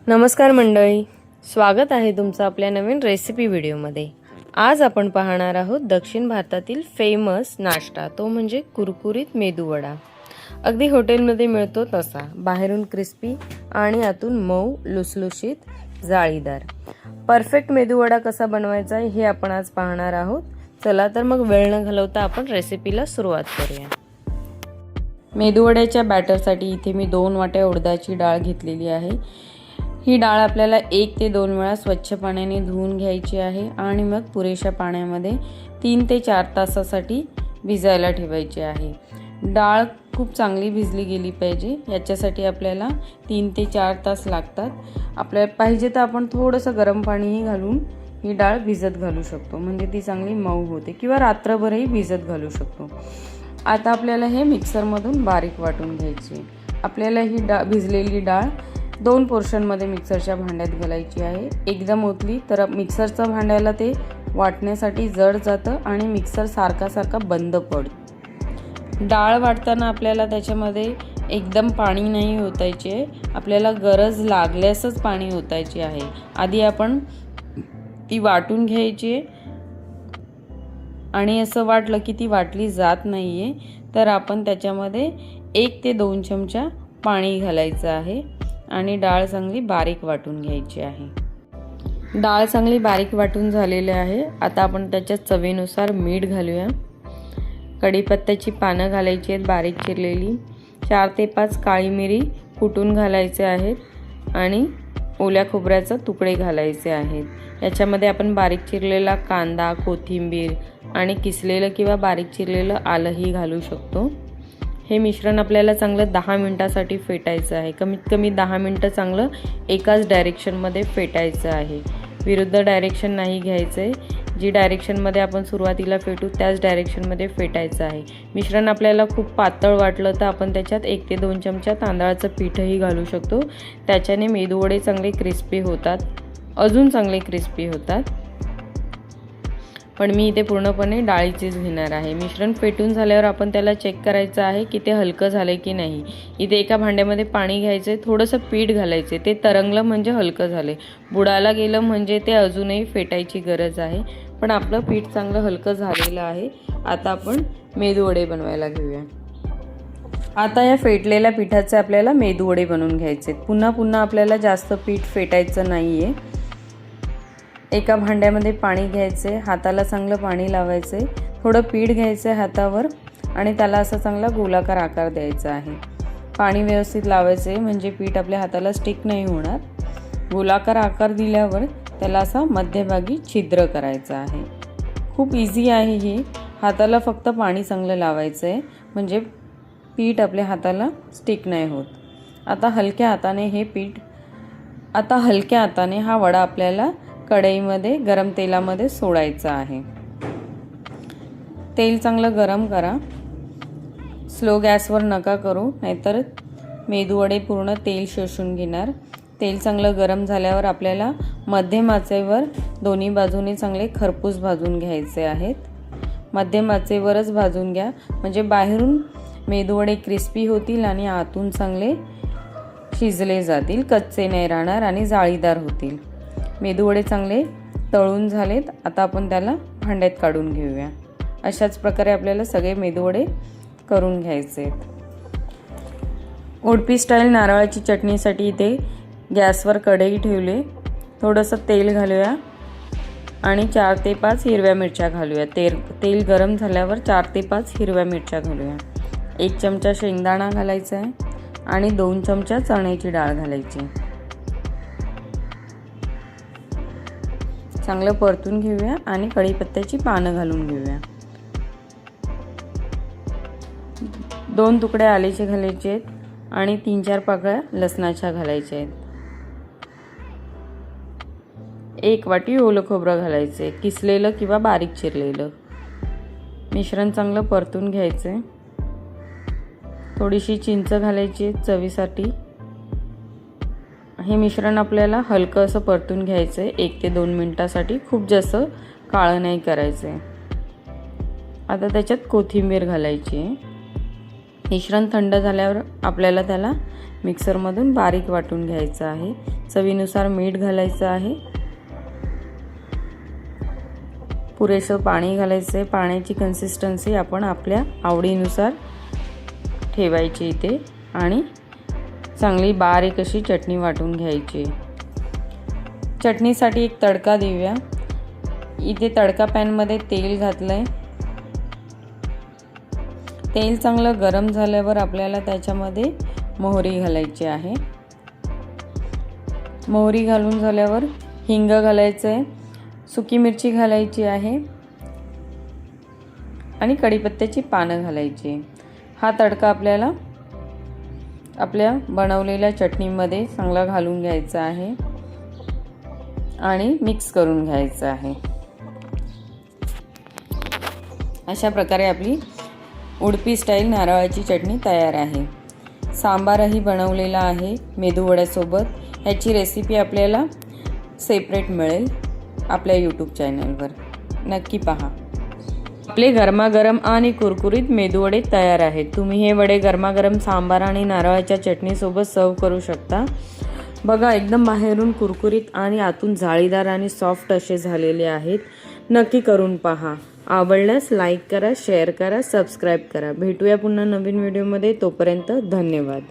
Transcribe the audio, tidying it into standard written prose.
नमस्कार मंडळी, स्वागत आहे तुमचं आपल्या नवीन रेसिपी व्हिडिओमध्ये। आज आपण पाहणार आहोत दक्षिण भारतातील फेमस नाश्ता, तो म्हणजे कुरकुरीत मेदूवडा। अगदी हॉटेलमध्ये मिळतो तसा, बाहेरून क्रिस्पी आणि आतून मऊ लुसलुशीत जाळीदार। परफेक्ट मेदूवडा कसा बनवायचा हे आपण आज पाहणार आहोत। चला तर मग वेळ न घालवता आपण रेसिपीला सुरुवात करूया। मेदूवड्याच्या बॅटरसाठी इथे मी 2 वाट्या उडदाची डाळ घेतलेली आहे। ही डाळ आपल्याला 1 ते 2 वेळा स्वच्छ पाण्याने धुवून घ्यायची आहे आणि मग पुरेशा पाण्यामध्ये 3 ते 4 तासासाठी भिजायला ठेवायची आहे। डाळ खूप चांगली भिजली गेली पाहिजे, याच्यासाठी आपल्याला 3 ते 4 तास लागतात। आपल्याला पाहिजे तर आपण थोडंसं गरम पाणीही घालून ही डाळ भिजत घालू शकतो, म्हणजे ती चांगली मऊ होते, किंवा रात्रभरही भिजत घालू शकतो। आता आपल्याला हे मिक्सरमधून बारीक वाटून घ्यायची। आपल्याला ही भिजलेली डाळ 2 पोर्शनमध्ये मिक्सरच्या भांड्यात घालायची आहे। एकदम ओतली तर मिक्सरच्या भांड्याला ते वाटण्यासाठी जड जातं आणि मिक्सर सारखा बंद पडतो। डाळ वाटताना आपल्याला त्याच्यामध्ये एकदम पाणी नाही ओतायचे, आपल्याला गरज लागल्यासच पाणी ओतायचे आहे। आधी आपण ती वाटून घ्यायची आणि असं वाटलं की ती वाटली जात नाहीये तर आपण त्याच्यामध्ये 1 ते 2 चमचा पाणी घालायचं आहे आणि डाळ चांगली बारीक वाटून घ्यायची आहे। डाळ चांगली बारीक वाटून झालेली आहे। आता आपण त्याच्यात चवीनुसार मीठ घालूया। कढीपत्त्याची पानं घालायची आहेत बारीक चिरलेली। 4 ते 5 काळी मिरी कुटून घालायचे आहेत आणि ओल्या खोबऱ्याचे तुकडे घालायचे आहेत। याच्यामध्ये आपण बारीक चिरलेला कांदा, कोथिंबीर आणि किसलेलं किंवा बारीक चिरलेलं आलंही घालू शकतो। हे मिश्रण आपल्याला चांगलं 10 मिनिटासाठी फेटायचं आहे। कमीत कमी 10 मिनिटं चांगलं एकाच डायरेक्शनमध्ये फेटायचं आहे, विरुद्ध डायरेक्शन नाही घ्यायचं। जी डायरेक्शनमध्ये आपण सुरुवातीला फेटू त्याच डायरेक्शनमध्ये फेटायचं आहे। मिश्रण आपल्याला खूप पातळ वाटलं तर आपण त्याच्यात 1 ते 2 चमचा तांदळाचं पीठही घालू शकतो। त्याच्याने मेदूवडे चांगले क्रिस्पी होतात, अजून चांगले क्रिस्पी होतात। पण मी इथे पूर्णपणे डाळीचीच घेणार आहे। मिश्रण फेटून झाल्यावर आपण त्याला चेक करायचं आहे की ते हलकं झालंय की नाही। इथे एका भांड्यामध्ये पाणी घ्यायचं, थोडंसं पीठ घालायचे, ते तरंगलं म्हणजे हलकं झाले, बुडाला गेलं म्हणजे ते अजूनही फेटायची गरज आहे। पण आपलं पीठ चांगलं हलकं झालेलं आहे। आता आपण मेदूवडे बनवायला घेऊया। आता या फेटलेल्या पिठाचे आपल्याला मेदूवडे बनवून घ्यायचे। पुन्हा आपल्याला जास्त पीठ फेटायचं नाहीये। एका भांड्यामध्ये पाणी घ्यायचे, हाताला चांगलं पाणी लावायचे, थोडं पीठ घ्यायचं हातावर आणि त्याला असा चांगला गोलाकार आकार द्यायचा आहे। पाणी व्यवस्थित लावायचे म्हणजे पीठ आपल्या हाताला स्टिक नाही होणार। गोलाकार आकार दिल्यावर त्याला असा मध्यभागी छिद्र करायचं आहे। खूप इझी आहे हे, हाताला फक्त पाणी चांगलं लावायचं आहे म्हणजे पीठ आपल्या हाताला स्टिक नाही होत। आता हलक्या हाताने हा वडा आपल्याला कढईमध्ये गरम तेलामध्ये सोडायचा आहे। तेल चांगलं गरम करा, स्लो गॅसवर नका करू, नाहीतर मेदूवडे पूर्ण तेल शोषून घेणार। तेल चांगलं गरम झाल्यावर आपल्याला मध्यम आचेवर दोन्ही बाजूने चांगले खरपूस भाजून घ्यायचे आहेत। मध्यम आचेवरच भाजून घ्या म्हणजे बाहेरून मेदूवडे क्रिस्पी होतील आणि आतून चांगले शिजले जातील, कच्चे नाही राहणार आणि जाळीदार होतील। मेदूवडे चांगले तळून झालेत, आता आपण त्याला भांड्यात काढून घेऊया। अशाच प्रकारे आपल्याला सगळे मेदूवडे करून घ्यायचे आहेत। उडपी स्टाईल नारळाची चटणीसाठी इथे गॅसवर कढई ठेवली, थोडंसं तेल घालूया आणि 4 ते 5 हिरव्या मिरच्या घालूया। तेल गरम झाल्यावर 4 ते 5 हिरव्या मिरच्या घालूया। 1 चमचा शेंगदाणा घालायचा आहे आणि 2 चमचा चण्याची डाळ घालायची। चांगलं परतून घेऊया आणि कढीपत्त्याची पानं घालून घेऊया। 2 तुकडे आल्याचे घालायचे आहेत आणि 3-4 पाकळ्या लसणाच्या घालायच्या आहेत। 1 वाटी ओलं खोबरं घालायचे, किसलेलं किंवा बारीक चिरलेलं। मिश्रण चांगलं परतून घ्यायचं। थोडीशी चिंच घालायची चवीसाठी। हे मिश्रण आपल्याला हलकं असं परतून घ्यायचं आहे 1 ते 2 मिनिटासाठी, खूप जास्त काळं नाही करायचं आहे। आता त्याच्यात कोथिंबीर घालायची आहे। मिश्रण थंड झाल्यावर आपल्याला त्याला मिक्सरमधून बारीक वाटून घ्यायचं आहे। चवीनुसार मीठ घालायचं आहे। पुरेसं पाणी घालायचं आहे। पाण्याची कन्सिस्टन्सी आपण आपल्या आवडीनुसार ठेवायची इथे आणि चांगली बारीक अशी चटणी वाटून घ्यायची। चटणीसाठी एक तडका देऊया। इथे तडका पॅनमध्ये तेल घातलंय। तेल चांगलं गरम झाल्यावर आपल्याला त्याच्यामध्ये मोहरी घालायची आहे। मोहरी घालून झाल्यावर हिंग घालायचं आहे, सुकी मिरची घालायची आहे आणि कढीपत्त्याची पानं घालायची। हा तडका आपल्याला आपल्या बनवलेल्या चटणीमध्ये चांगला घालून घ्यायचा आहे आणि मिक्स करून घ्यायचं आहे। अशा प्रकारे आपली उडपी स्टाईल नारळाची चटणी तयार आहे। सांबारही बनवलेला आहे मेदूवड्यासोबत। ह्याची रेसिपी आपल्याला सेपरेट मिळेल आपल्या यूट्यूब चॅनलवर, नक्की पहा। आपले गरमागरम आणि कुरकुरीत मेदूवडे तयार आहेत। तुम्ही हे वडे गरमागरम सांबार आणि नारळाच्या चटणीसोबत सर्व करू शकता। बघा, एकदम बाहेरून कुरकुरीत आणि आतून जाळीदार आणि सॉफ्ट असे झालेले आहेत। नक्की करून पहा। आवडल्यास लाईक करा, शेअर करा, सबस्क्राईब करा। भेटूया पुन्हा नवीन व्हिडिओमध्ये। तोपर्यंत धन्यवाद।